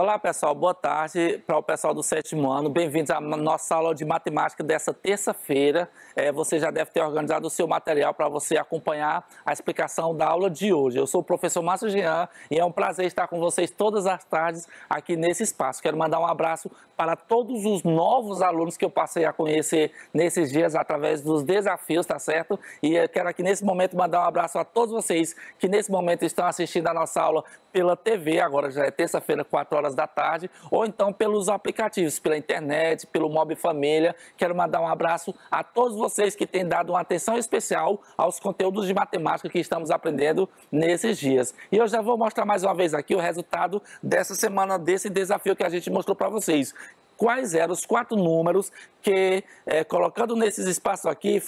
Olá pessoal, boa tarde para o pessoal do 7º ano, bem-vindos à nossa aula de matemática dessa terça-feira. Você já deve ter organizado o seu material para você acompanhar a explicação da aula de hoje. Eu sou o professor Márcio Jean e é um prazer estar com vocês todas as tardes aqui nesse espaço. Quero mandar um abraço para todos os novos alunos que eu passei a conhecer nesses dias através dos desafios, tá certo? E eu quero aqui nesse momento mandar um abraço a todos vocês que nesse momento estão assistindo a nossa aula pela TV, agora já é terça-feira, 4 horas da tarde, ou então pelos aplicativos, pela internet, pelo Mob Família. Quero mandar um abraço a todos vocês que têm dado uma atenção especial aos conteúdos de matemática que estamos aprendendo nesses dias. E eu já vou mostrar mais uma vez aqui o resultado dessa semana, desse desafio que a gente mostrou para vocês. Quais eram os 4 números que, colocando nesses espaços aqui,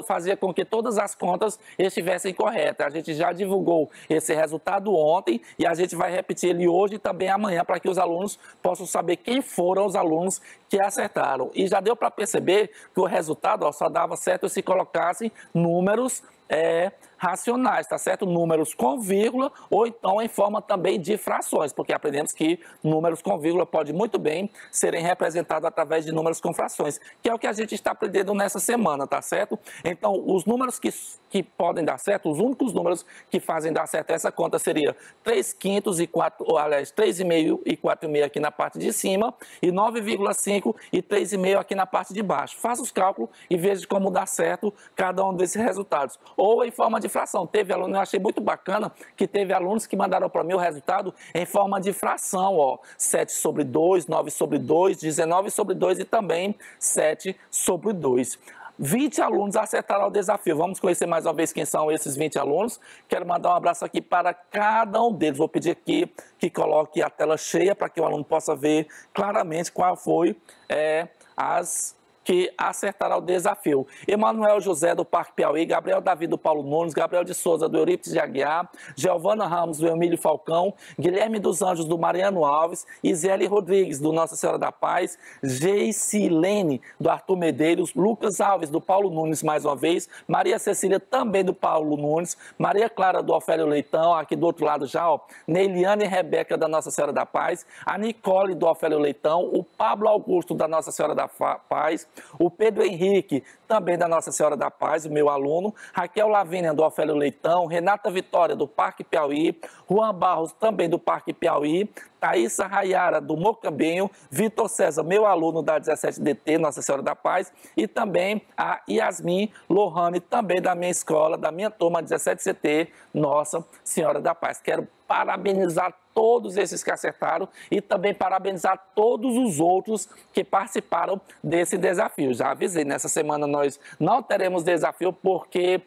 fazia com que todas as contas estivessem corretas. A gente já divulgou esse resultado ontem e a gente vai repetir ele hoje e também amanhã para que os alunos possam saber quem foram os alunos que acertaram. E já deu para perceber que o resultado só dava certo se colocassem números racionais, tá certo? Números com vírgula ou então em forma também de frações, porque aprendemos que números com vírgula podem muito bem serem representados através de números com frações, que é o que a gente está aprendendo nessa semana, tá certo? Então, os números que podem dar certo, os únicos números que fazem dar certo essa conta seria 3/5 e 3,5 e 4,5 aqui na parte de cima e 9,5 e 3,5 aqui na parte de baixo. Faça os cálculos e veja como dá certo cada um desses resultados. Ou em forma de fração. Teve aluno, eu achei muito bacana que teve alunos que mandaram para mim o resultado em forma de fração, ó, 7/2, 9/2, 19/2 e também 7/2. 20 alunos acertaram o desafio. Vamos conhecer mais uma vez quem são esses 20 alunos. Quero mandar um abraço aqui para cada um deles. Vou pedir aqui que coloque a tela cheia para que o aluno possa ver claramente qual foi as que acertará o desafio. Emanuel José, do Parque Piauí, Gabriel Davi, do Paulo Nunes, Gabriel de Souza, do Eurípides de Aguiar, Giovana Ramos, do Emílio Falcão, Guilherme dos Anjos, do Mariano Alves, Iseli Rodrigues, do Nossa Senhora da Paz, Geicilene, do Arthur Medeiros, Lucas Alves, do Paulo Nunes, mais uma vez, Maria Cecília, também do Paulo Nunes, Maria Clara, do Ofélio Leitão, aqui do outro lado já, ó, Neiliane e Rebeca, da Nossa Senhora da Paz, a Nicole, do Ofélio Leitão, o Pablo Augusto, da Nossa Senhora da Paz, o Pedro Henrique, também da Nossa Senhora da Paz, o meu aluno, Raquel Lavínia, do Ofélio Leitão, Renata Vitória, do Parque Piauí, Juan Barros, também do Parque Piauí, Thaísa Rayara, do Mocambinho, Vitor César, meu aluno da 17DT, Nossa Senhora da Paz, e também a Yasmin Lohane, também da minha escola, da minha turma 17CT, Nossa Senhora da Paz. Quero parabenizar todos esses que acertaram e também parabenizar todos os outros que participaram desse desafio. Já avisei, nessa semana nós não teremos desafio porque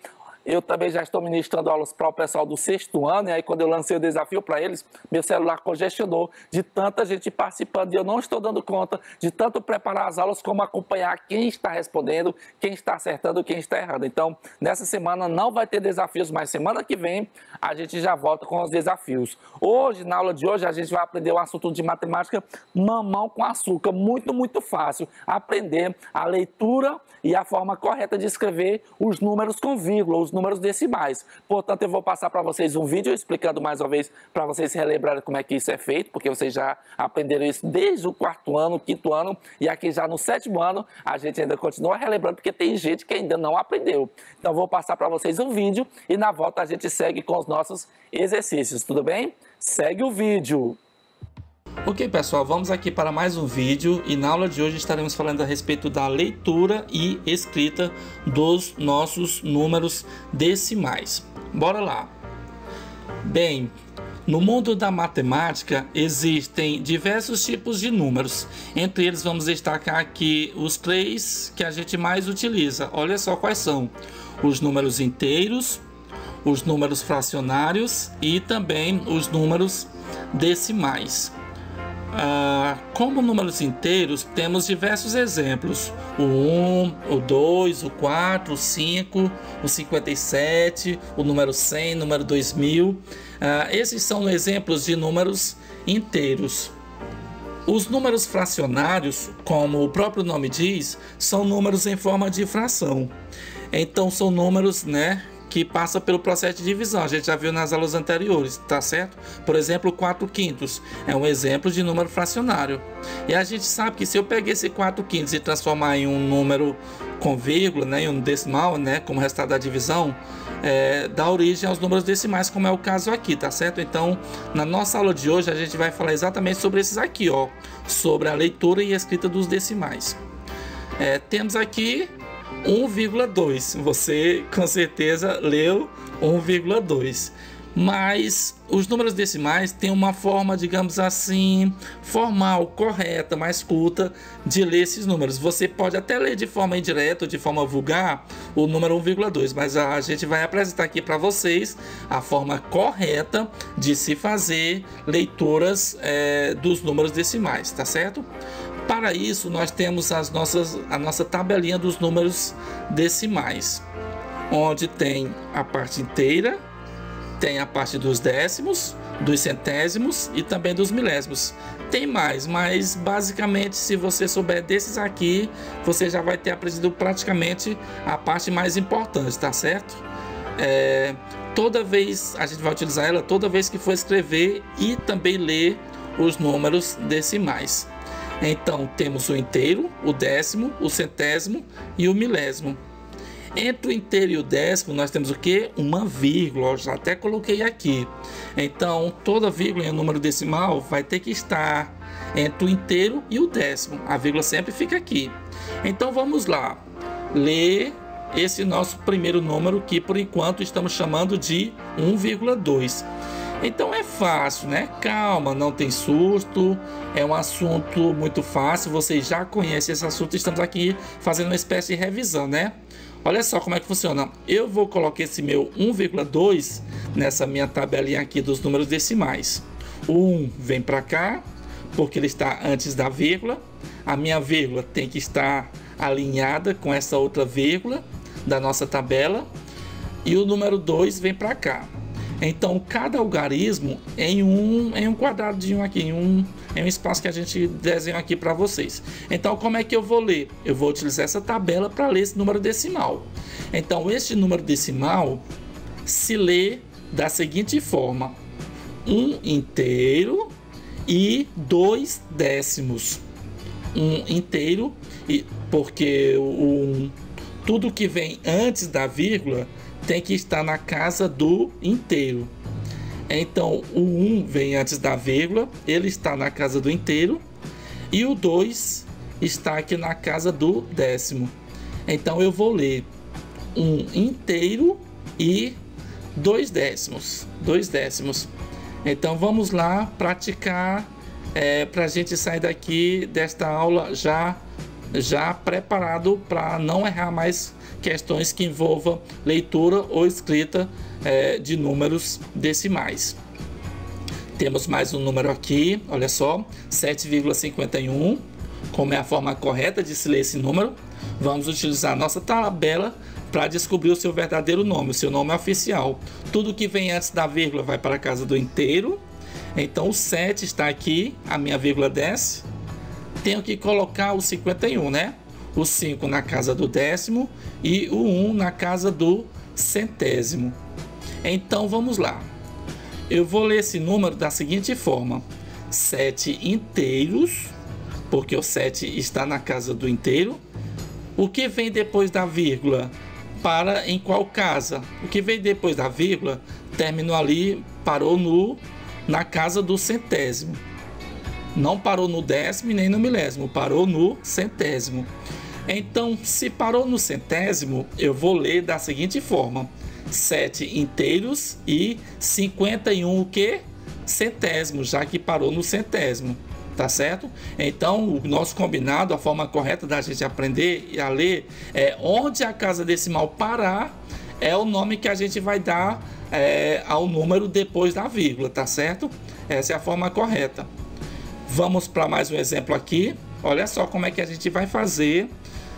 eu também já estou ministrando aulas para o pessoal do 6º ano, e aí quando eu lancei o desafio para eles, meu celular congestionou de tanta gente participando e eu não estou dando conta de tanto preparar as aulas como acompanhar quem está respondendo, quem está acertando, quem está errando. Então, nessa semana não vai ter desafios, mas semana que vem a gente já volta com os desafios. Hoje, na aula de hoje, a gente vai aprender um assunto de matemática mamão com açúcar, muito fácil. Aprender a leitura e a forma correta de escrever os números com vírgula, os números decimais. Portanto, eu vou passar para vocês um vídeo explicando mais uma vez para vocês se relembrarem como é que isso é feito, porque vocês já aprenderam isso desde o 4º ano, 5º ano, e aqui já no 7º ano a gente ainda continua relembrando, porque tem gente que ainda não aprendeu. Então, vou passar para vocês um vídeo e na volta a gente segue com os nossos exercícios, tudo bem? Segue o vídeo! Ok, pessoal, vamos aqui para mais um vídeo e na aula de hoje estaremos falando a respeito da leitura e escrita dos nossos números decimais. Bora lá! Bem, no mundo da matemática existem diversos tipos de números. Entre eles vamos destacar aqui os 3 que a gente mais utiliza. Olha só quais são: os números inteiros, os números fracionários e também os números decimais. Como números inteiros, temos diversos exemplos: o 1, o 2, o 4, o 5, o 57, o número 100, o número 2000. Esses são exemplos de números inteiros. Os números fracionários, como o próprio nome diz, são números em forma de fração. Então são números, que passa pelo processo de divisão. A gente já viu nas aulas anteriores, tá certo? Por exemplo, 4/5 é um exemplo de número fracionário. E a gente sabe que se eu pegar esse 4/5 e transformar em um número com vírgula, né, em um decimal, né, como resultado da divisão, dá origem aos números decimais, como é o caso aqui, tá certo? Então, na nossa aula de hoje, a gente vai falar exatamente sobre esses aqui, ó, sobre a leitura e escrita dos decimais. Temos aqui 1,2. Você com certeza leu 1,2. Mas os números decimais têm uma forma, digamos assim, formal, correta, mais culta de ler esses números. Você pode até ler de forma indireta ou de forma vulgar o número 1,2, mas a gente vai apresentar aqui para vocês a forma correta de se fazer leituras dos números decimais, tá certo? Para isso, nós temos a nossa tabelinha dos números decimais, onde tem a parte inteira, tem a parte dos décimos, dos centésimos e também dos milésimos. Tem mais, mas basicamente, se você souber desses aqui, você já vai ter aprendido praticamente a parte mais importante, tá certo? Toda vez, a gente vai utilizar ela toda vez que for escrever e também ler os números decimais. Então, temos o inteiro, o décimo, o centésimo e o milésimo. Entre o inteiro e o décimo, nós temos o que? Uma vírgula, eu já até coloquei aqui. Então, toda vírgula em um número decimal vai ter que estar entre o inteiro e o décimo. A vírgula sempre fica aqui. Então, vamos lá. Ler esse nosso primeiro número que, por enquanto, estamos chamando de 1,2. Então é fácil, né? Calma, não tem susto, é um assunto muito fácil, vocês já conhecem esse assunto, estamos aqui fazendo uma espécie de revisão, né? Olha só como é que funciona. Eu vou colocar esse meu 1,2 nessa minha tabelinha aqui dos números decimais. O 1 vem para cá, porque ele está antes da vírgula. A minha vírgula tem que estar alinhada com essa outra vírgula da nossa tabela. E o número 2 vem para cá. Então, cada algarismo em um quadradinho aqui, em um espaço que a gente desenha aqui para vocês. Então, como é que eu vou ler? Eu vou utilizar essa tabela para ler esse número decimal. Então, este número decimal se lê da seguinte forma: 1 inteiro e 2 décimos. 1 inteiro, porque tudo que vem antes da vírgula tem que estar na casa do inteiro. Então, o 1 vem antes da vírgula, ele está na casa do inteiro, e o 2 está aqui na casa do décimo. Então, eu vou ler 1 inteiro e 2 décimos. 2 décimos. Então, vamos lá praticar para a gente sair daqui desta aula já preparado para não errar mais questões que envolvam leitura ou escrita de números decimais. Temos mais um número aqui, olha só, 7,51. Como é a forma correta de se ler esse número? Vamos utilizar a nossa tabela para descobrir o seu verdadeiro nome, o seu nome oficial. Tudo que vem antes da vírgula vai para a casa do inteiro. Então o 7 está aqui, a minha vírgula desce. Tenho que colocar o 51, né? O 5 na casa do décimo e o 1 na casa do centésimo. Então vamos lá. Eu vou ler esse número da seguinte forma: 7 inteiros, porque o 7 está na casa do inteiro. O que vem depois da vírgula para em qual casa? O que vem depois da vírgula terminou ali, parou na casa do centésimo. Não parou no décimo nem no milésimo, parou no centésimo. Então, se parou no centésimo, eu vou ler da seguinte forma: 7 inteiros e 51 o que? Centésimos, já que parou no centésimo, tá certo? Então, o nosso combinado, a forma correta da gente aprender a ler é onde a casa decimal parar, é o nome que a gente vai dar ao número depois da vírgula, tá certo? Essa é a forma correta. Vamos para mais um exemplo aqui. Olha só como é que a gente vai fazer.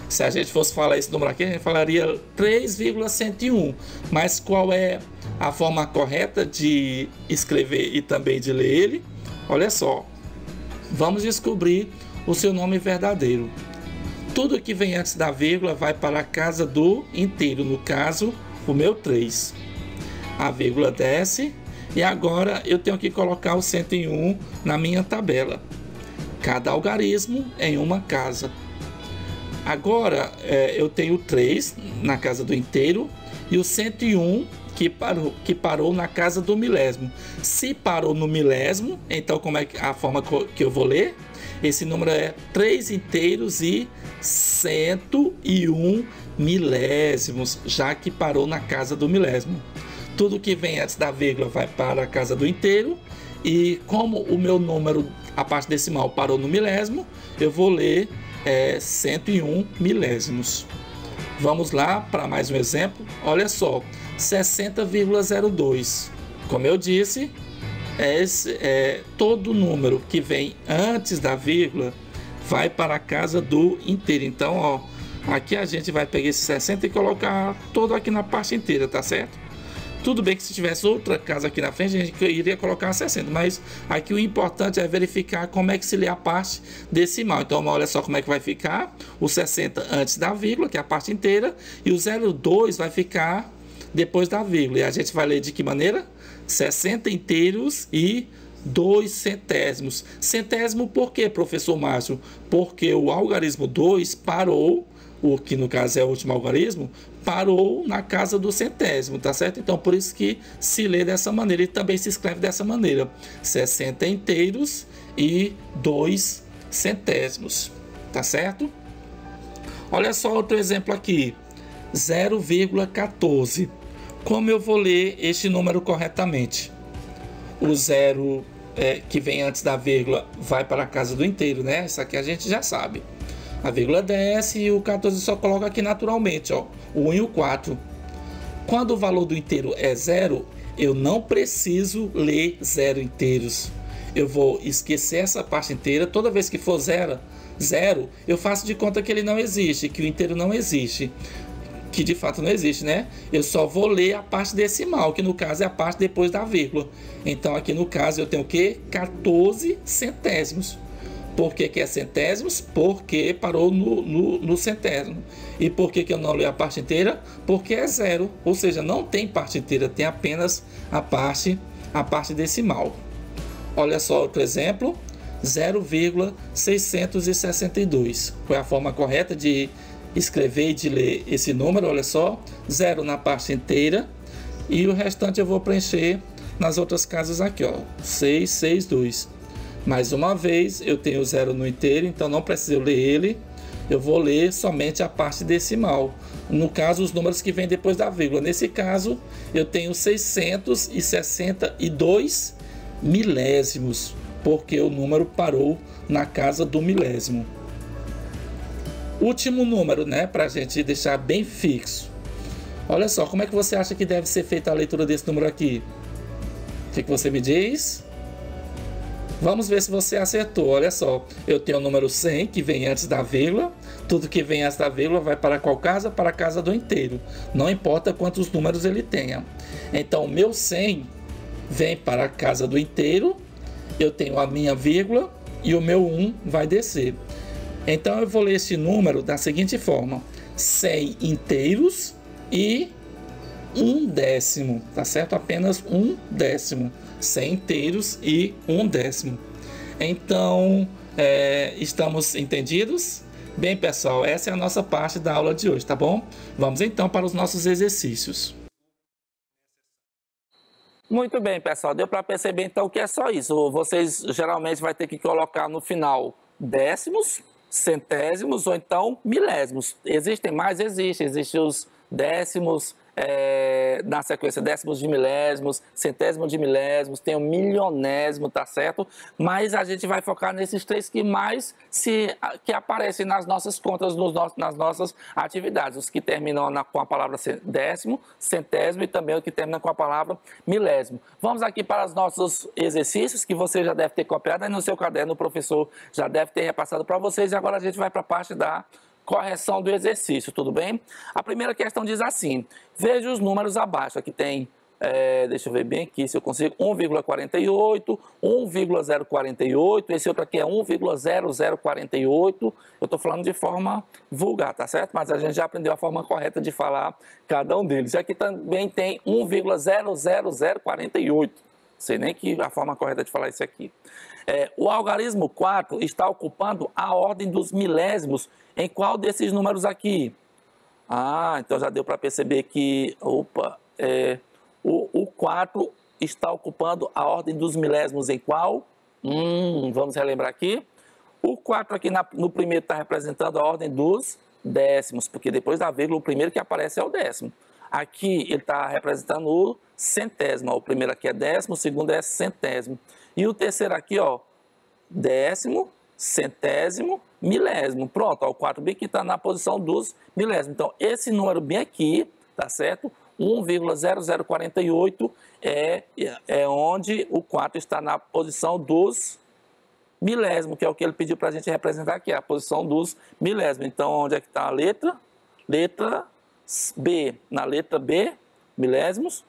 Se a gente fosse falar esse número aqui, a gente falaria 3,101. Mas qual é a forma correta de escrever e também de ler ele? Olha só. Vamos descobrir o seu nome verdadeiro. Tudo que vem antes da vírgula vai para a casa do inteiro. No caso, o meu 3. A vírgula desce e agora eu tenho que colocar o 101 na minha tabela. Cada algarismo em uma casa. Agora eu tenho 3 na casa do inteiro e o 101 que parou na casa do milésimo. Se parou no milésimo, então como é que a forma que eu vou ler? Esse número é 3 inteiros e 101 milésimos, já que parou na casa do milésimo. Tudo que vem antes da vírgula vai para a casa do inteiro, e como o meu número, a parte decimal, parou no milésimo, eu vou ler 101 milésimos. Vamos lá para mais um exemplo. Olha só, 60,02. Como eu disse, todo número que vem antes da vírgula vai para a casa do inteiro. Então, ó, aqui a gente vai pegar esse 60 e colocar todo aqui na parte inteira, tá certo? Tudo bem que se tivesse outra casa aqui na frente, a gente iria colocar 60, mas aqui o importante é verificar como é que se lê a parte decimal. Então, olha só como é que vai ficar o 60 antes da vírgula, que é a parte inteira, e o 02 vai ficar depois da vírgula. E a gente vai ler de que maneira? 60 inteiros e 2 centésimos. Centésimo por quê, professor Márcio? Porque o algarismo 2 parou, o que no caso é o último algarismo, parou na casa do centésimo, tá certo? Então por isso que se lê dessa maneira e também se escreve dessa maneira: 60 inteiros e 2 centésimos, tá certo? Olha só outro exemplo aqui, 0,14. Como eu vou ler este número corretamente? O 0 que vem antes da vírgula vai para a casa do inteiro, né? Isso aqui a gente já sabe. A vírgula desce e o 14 só coloca aqui naturalmente, ó, o 1 e o 4. Quando o valor do inteiro é 0, eu não preciso ler 0 inteiros. Eu vou esquecer essa parte inteira. Toda vez que for 0, eu faço de conta que ele não existe, que o inteiro não existe, que de fato não existe, né? Eu só vou ler a parte decimal, que no caso é a parte depois da vírgula. Então aqui no caso eu tenho o quê? 14 centésimos. Por que é centésimos? Porque parou no centésimo. E por que eu não leio a parte inteira? Porque é 0, ou seja, não tem parte inteira, tem apenas a parte decimal. Olha só outro exemplo, 0,662. Qual é a forma correta de escrever e de ler esse número? Olha só, 0 na parte inteira e o restante eu vou preencher nas outras casas aqui, ó, 662. Mais uma vez, eu tenho 0 no inteiro, então não preciso ler ele. Eu vou ler somente a parte decimal. No caso, os números que vêm depois da vírgula. Nesse caso, eu tenho 662 milésimos, porque o número parou na casa do milésimo. Último número, né? Para a gente deixar bem fixo. Olha só, como é que você acha que deve ser feita a leitura desse número aqui? O que você me diz? Vamos ver se você acertou. Olha só, eu tenho o número 100 que vem antes da vírgula. Tudo que vem antes da vírgula vai para qual casa? Para a casa do inteiro. Não importa quantos números ele tenha. Então, o meu 100 vem para a casa do inteiro. Eu tenho a minha vírgula e o meu 1 vai descer. Então, eu vou ler esse número da seguinte forma: 100 inteiros e 1 décimo. Tá certo? Apenas 1 décimo. 100 inteiros e 1 décimo. Então, estamos entendidos? Bem, pessoal, essa é a nossa parte da aula de hoje, tá bom? Vamos então para os nossos exercícios. Muito bem, pessoal. Deu para perceber então que é só isso. Vocês geralmente vai ter que colocar no final décimos, centésimos ou então milésimos. Existem mais? Existem os décimos, na sequência décimos de milésimos, centésimo de milésimos, tem o milionésimo, tá certo? Mas a gente vai focar nesses três que mais que aparecem nas nossas contas, nas nossas atividades, os que terminam com a palavra décimo, centésimo e também o que termina com a palavra milésimo. Vamos aqui para os nossos exercícios, que você já deve ter copiado aí no seu caderno, o professor já deve ter repassado para vocês, e agora a gente vai para a parte da correção do exercício, tudo bem? A primeira questão diz assim: veja os números abaixo. Aqui tem Deixa eu ver bem aqui se eu consigo, 1,48, 1,048, esse outro aqui é 1,0048, eu estou falando de forma vulgar, tá certo? Mas a gente já aprendeu a forma correta de falar cada um deles. E aqui também tem 1,00048, sei nem que a forma correta de falar isso aqui. O algarismo 4 está ocupando a ordem dos milésimos em qual desses números aqui? Então já deu para perceber que, o 4 está ocupando a ordem dos milésimos em qual? Vamos relembrar aqui. O 4 aqui no primeiro está representando a ordem dos décimos, porque depois da vírgula o primeiro que aparece é o décimo. Aqui ele está representando o centésimo. O primeiro aqui é décimo, o segundo é centésimo. E o terceiro aqui, ó, décimo, centésimo, milésimo. Pronto, ó, o 4 bem aqui está na posição dos milésimos. Então, esse número bem aqui, tá certo? 1,0048 é onde o 4 está na posição dos milésimos, que é o que ele pediu para a gente representar aqui, a posição dos milésimos. Então, onde é que está a letra? Letra B. Na letra B, milésimos,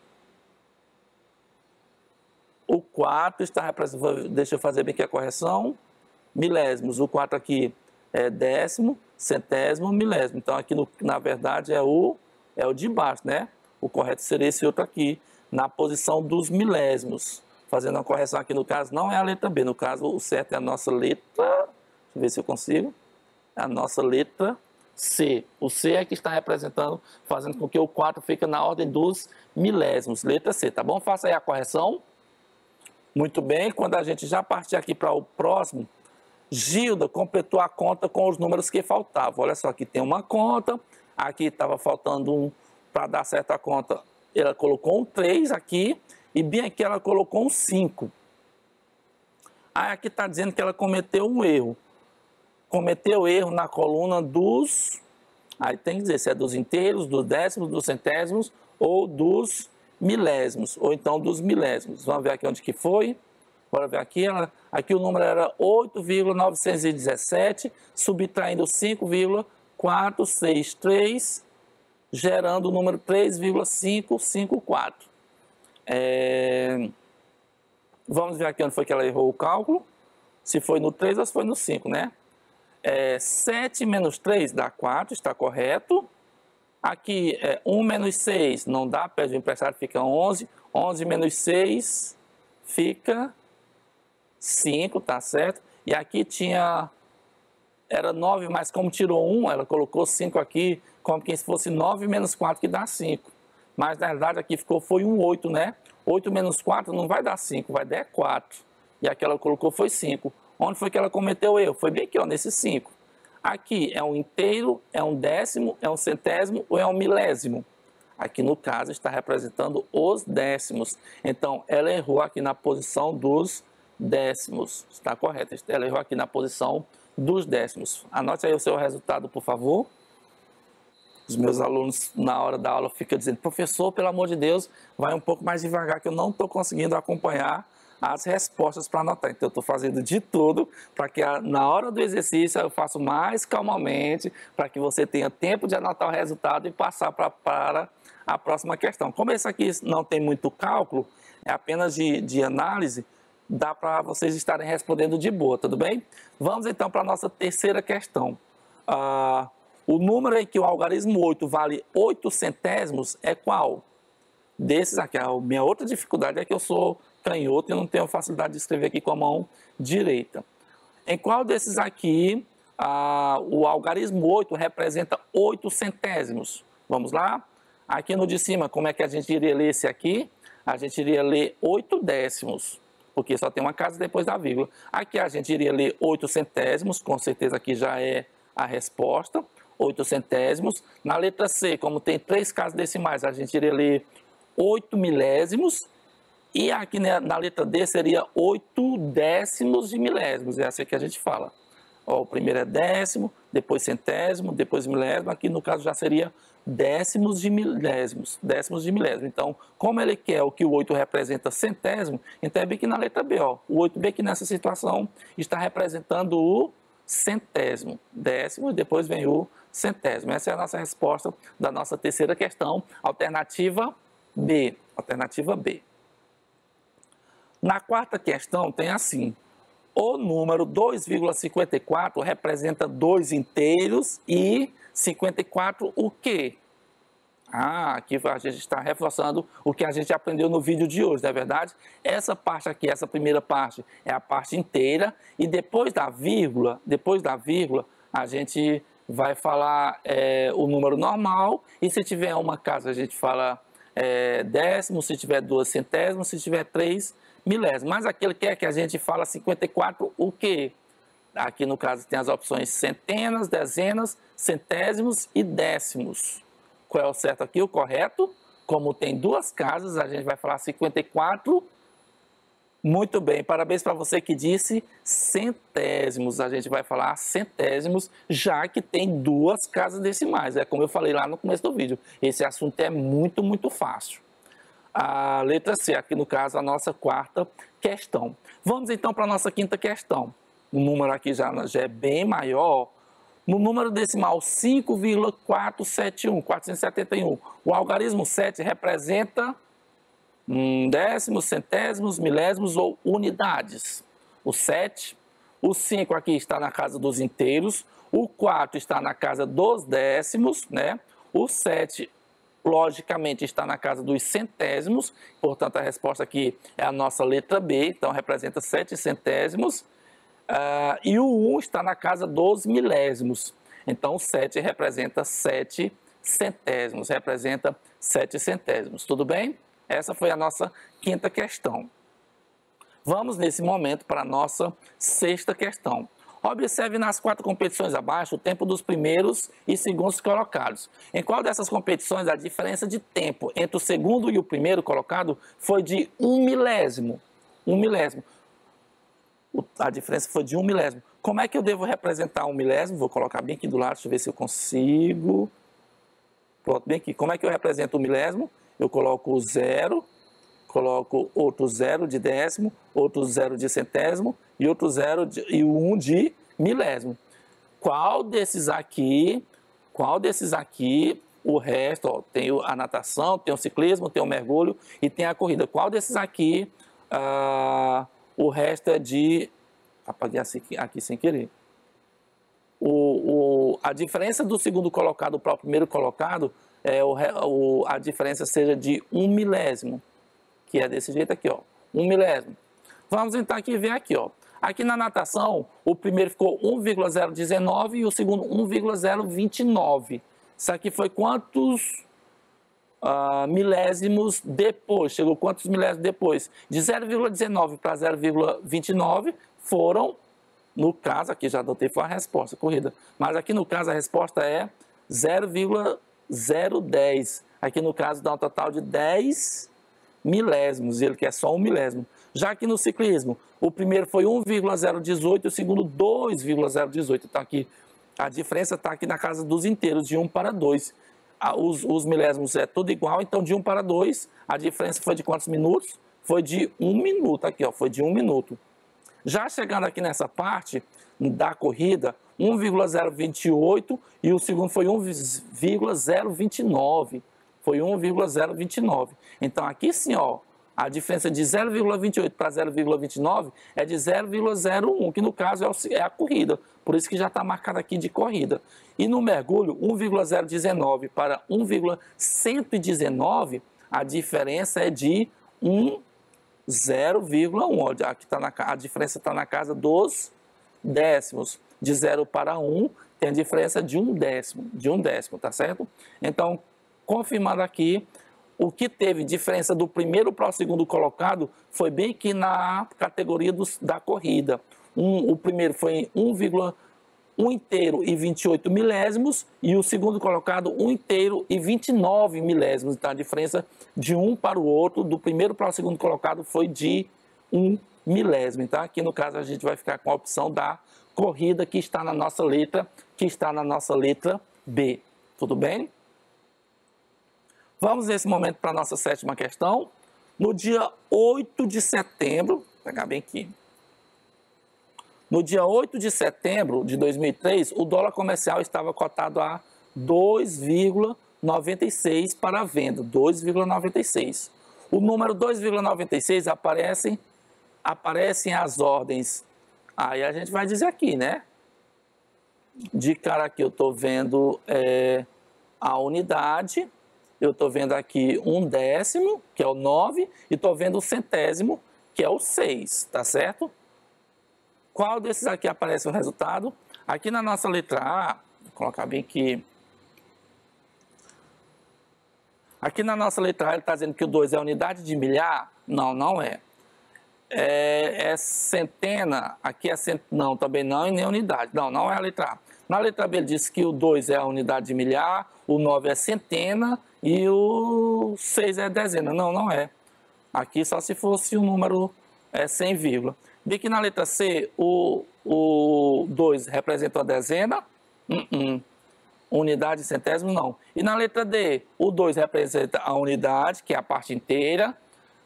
o 4 está representando, deixa eu fazer bem aqui a correção, milésimos. O 4 aqui é décimo, centésimo, milésimo. Então, aqui, na verdade, é o de baixo, né? O correto seria esse outro aqui, na posição dos milésimos. Fazendo uma correção aqui, no caso, não é a letra B. No caso, o certo é a nossa letra... Deixa eu ver se eu consigo. É a nossa letra C. O C é que está representando, fazendo com que o 4 fique na ordem dos milésimos. Letra C, tá bom? Faça aí a correção. Muito bem. Quando a gente já partir aqui para o próximo, Gilda completou a conta com os números que faltavam. Olha só, aqui tem uma conta. Aqui estava faltando um... Para dar certo a conta, ela colocou um 3 aqui, e bem aqui ela colocou um 5. Aí aqui está dizendo que ela cometeu um erro. Cometeu erro na coluna dos... Aí tem que dizer se é dos inteiros, dos décimos, dos centésimos ou dos milésimos, ou então dos milésimos. Vamos ver aqui onde que foi. Bora ver aqui. Aqui o número era 8,917, subtraindo 5,463, gerando o número 3,554. Vamos ver aqui onde foi que ela errou o cálculo. Se foi no 3 ou se foi no 5, né? 7 menos 3 dá 4, está correto. Aqui, 1 menos 6 não dá, perde o emprestado, fica 11. 11 menos 6 fica 5, tá certo? E aqui era 9, mas como tirou 1, ela colocou 5 aqui, como que se fosse 9 menos 4, que dá 5. Mas, na verdade, aqui foi um 8, né? 8 menos 4 não vai dar 5, vai dar 4. E aqui ela colocou foi 5. Onde foi que ela cometeu o erro? Foi bem aqui, ó, nesse 5. Aqui é um inteiro, é um décimo, é um centésimo ou é um milésimo? Aqui, no caso, está representando os décimos. Então, ela errou aqui na posição dos décimos. Está correto. Ela errou aqui na posição dos décimos. Anote aí o seu resultado, por favor. Os meus alunos, na hora da aula, ficam dizendo: professor, pelo amor de Deus, vai um pouco mais devagar, que eu não estou conseguindo acompanhar as respostas para anotar. Então, eu estou fazendo de tudo para que na hora do exercício eu faça mais calmamente, para que você tenha tempo de anotar o resultado e passar para a próxima questão. Como esse aqui não tem muito cálculo, é apenas de análise, dá para vocês estarem respondendo de boa, tudo bem? Vamos então para a nossa terceira questão. O número em que o algarismo 8 vale 8 centésimos é qual? Desses aqui, a minha outra dificuldade é que eu sou canhoto e não tenho facilidade de escrever aqui com a mão direita. Em qual desses aqui o algarismo 8 representa 8 centésimos? Vamos lá? Aqui no de cima, como é que a gente iria ler esse aqui? A gente iria ler 8 décimos, porque só tem uma casa depois da vírgula. Aqui a gente iria ler 8 centésimos, com certeza aqui já é a resposta. 8 centésimos. Na letra C, como tem 3 casas decimais, a gente iria ler 8 milésimos. E aqui na letra D seria 8 décimos de milésimos. É assim que a gente fala. O primeiro é décimo, depois centésimo, depois milésimo. Aqui no caso já seria décimos de milésimos. Décimos de milésimo. Então, como ele quer o que o 8 representa centésimo, então é bem que na letra B. O 8 bem que nessa situação está representando o centésimo. Décimo e depois vem o centésimo. Essa é a nossa resposta da nossa terceira questão, alternativa B, alternativa B. Na quarta questão tem assim: o número 2,54 representa 2 inteiros e 54 o quê? Aqui a gente está reforçando o que a gente aprendeu no vídeo de hoje, não é verdade? Essa parte aqui, essa primeira parte, é a parte inteira, e depois da vírgula, a gente vai falar o número normal, e se tiver uma casa a gente fala décimo, se tiver 2 centésimos, se tiver 3 milésimos. Mas aquele quer que a gente fala 54 o quê? Aqui no caso tem as opções centenas, dezenas, centésimos e décimos. Qual é o certo aqui? O correto? Como tem 2 casas, a gente vai falar 54. Muito bem, parabéns para você que disse centésimos. A gente vai falar centésimos, já que tem 2 casas decimais. É como eu falei lá no começo do vídeo. Esse assunto é muito, muito fácil. A letra C, aqui no caso, a nossa quarta questão. Vamos então para a nossa quinta questão. O número aqui já é bem maior. No número decimal 5,471, o algarismo 7 representa décimos, centésimos, milésimos ou unidades. O 7, o 5 aqui está na casa dos inteiros, o 4 está na casa dos décimos, né? O 7, logicamente, está na casa dos centésimos, portanto a resposta aqui é a nossa letra B, então representa 7 centésimos. E o 1 está na casa dos milésimos. Então, o 7 representa 7 centésimos. Tudo bem? Essa foi a nossa quinta questão. Vamos, nesse momento, para a nossa sexta questão. Observe nas 4 competições abaixo o tempo dos primeiros e segundos colocados. Em qual dessas competições a diferença de tempo entre o segundo e o primeiro colocado foi de 1 milésimo? 1 milésimo. A diferença foi de 1 milésimo. Como é que eu devo representar 1 milésimo? Vou colocar bem aqui do lado, deixa eu ver se eu consigo. Pronto, bem aqui. Como é que eu represento 1 milésimo? Eu coloco o 0, coloco outro 0 de décimo, outro 0 de centésimo e outro 0 e o 1 de milésimo. Qual desses aqui, o resto, ó, tem a natação, tem o ciclismo, tem o mergulho e tem a corrida. Qual desses aqui... o resto é de... Apaguei aqui sem querer. A diferença do segundo colocado para o primeiro colocado, a diferença seja de 1 milésimo. Que é desse jeito aqui, ó. 1 milésimo. Vamos então aqui ver aqui, ó. Aqui na natação, o primeiro ficou 1,019 e o segundo 1,029. Isso aqui foi quantos... milésimos depois, chegou quantos milésimos depois? De 0,19 para 0,29 foram, no caso, aqui já anotei, foi a resposta, corrida, mas aqui no caso a resposta é 0,010, aqui no caso dá um total de 10 milésimos, ele quer só 1 milésimo. Já que no ciclismo, o primeiro foi 1,018 e o segundo 2,018, então aqui a diferença está aqui na casa dos inteiros, de 1 para 2. Os milésimos é tudo igual, então de 1 para 2, a diferença foi de quantos minutos? Foi de 1 minuto, aqui ó, foi de 1 minuto. Já chegando aqui nessa parte da corrida, 1,028 e o segundo foi 1,029, foi 1,029. Então aqui sim, ó, a diferença de 0,28 para 0,29 é de 0,01, que no caso é a corrida, por isso que já está marcado aqui de corrida. E no mergulho, 1,019 para 1,119, a diferença é de 0,1. Aqui a diferença está na casa dos décimos. De 0 para 1 tem a diferença de 1 décimo, tá certo? Então, confirmando aqui, o que teve diferença do primeiro para o segundo colocado foi bem aqui na categoria da corrida. O primeiro foi 1 inteiro e 28 milésimos e o segundo colocado 1 inteiro e 29 milésimos. Então a diferença de um para o outro, do primeiro para o segundo colocado, foi de 1 milésimo. Então aqui no caso a gente vai ficar com a opção da corrida que está na nossa letra B. Tudo bem? Vamos nesse momento para a nossa sétima questão. No dia 8 de setembro, vou pegar bem aqui. No dia 8 de setembro de 2003, o dólar comercial estava cotado a 2,99 2,96 para a venda, 2,96. O número 2,96 aparecem as ordens. Aí a gente vai dizer aqui, né? De cara aqui eu estou vendo a unidade, eu estou vendo aqui um décimo, que é o 9, e estou vendo o centésimo, que é o 6, tá certo? Qual desses aqui aparece o resultado? Aqui na nossa letra A, vou colocar bem aqui. Aqui na nossa letra A ele está dizendo que o 2 é unidade de milhar? Não, não é. É centena, aqui é não, também não, e nem unidade. Não, não é a letra A. Na letra B ele diz que o 2 é a unidade de milhar, o 9 é centena e o 6 é dezena. Não, não é. Aqui só se fosse um número sem vírgula. Vê que na letra C o 2 representa a dezena, unidade, centésimo, não. E na letra D, o 2 representa a unidade, que é a parte inteira,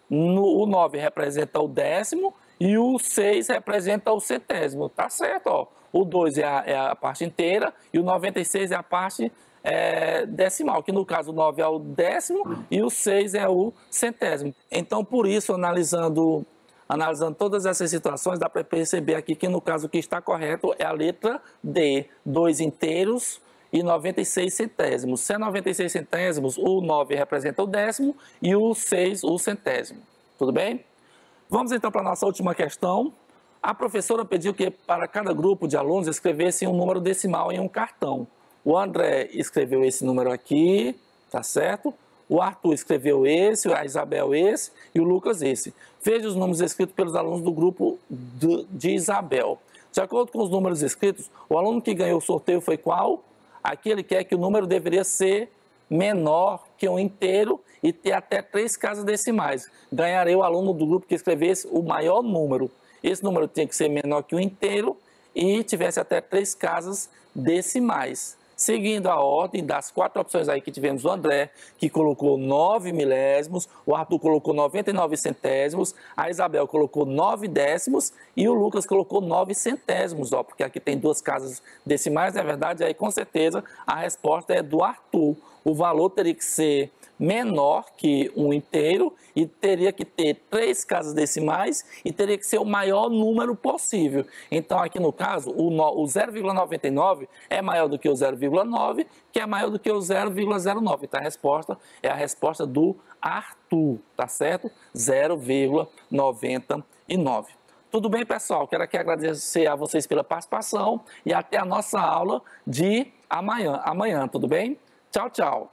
o 9 representa o décimo e o 6 representa o centésimo. Tá certo, ó. O 2 é a parte inteira e o 96 é a parte decimal, que no caso o 9 é o décimo e o 6 é o centésimo. Então, por isso, analisando todas essas situações, dá para perceber aqui que no caso o que está correto é a letra D, 2 inteiros e 96 centésimos. Se é 96 centésimos, o 9 representa o décimo e o 6 o centésimo. Tudo bem? Vamos então para a nossa última questão. A professora pediu que para cada grupo de alunos escrevessem um número decimal em um cartão. O André escreveu esse número aqui, tá certo? O Arthur escreveu esse, a Isabel esse e o Lucas esse. Veja os números escritos pelos alunos do grupo de Isabel. De acordo com os números escritos, o aluno que ganhou o sorteio foi qual? Aqui ele quer que o número deveria ser menor que um inteiro e ter até 3 casas decimais. Ganharei o aluno do grupo que escrevesse o maior número. Esse número tinha que ser menor que um inteiro e tivesse até 3 casas decimais. Seguindo a ordem das 4 opções aí que tivemos, o André, que colocou 9 milésimos, o Arthur colocou 99 centésimos, a Isabel colocou 9 décimos e o Lucas colocou 9 centésimos, ó, porque aqui tem 2 casas decimais, na verdade, aí com certeza a resposta é do Arthur. O valor teria que ser menor que um inteiro e teria que ter 3 casas decimais e teria que ser o maior número possível. Então, aqui no caso, o 0,99 é maior do que o 0,9, que é maior do que o 0,09. Então, a resposta é a resposta do Arthur, tá certo? 0,99. Tudo bem, pessoal? Quero aqui agradecer a vocês pela participação e até a nossa aula de amanhã, tudo bem? Tchau, tchau.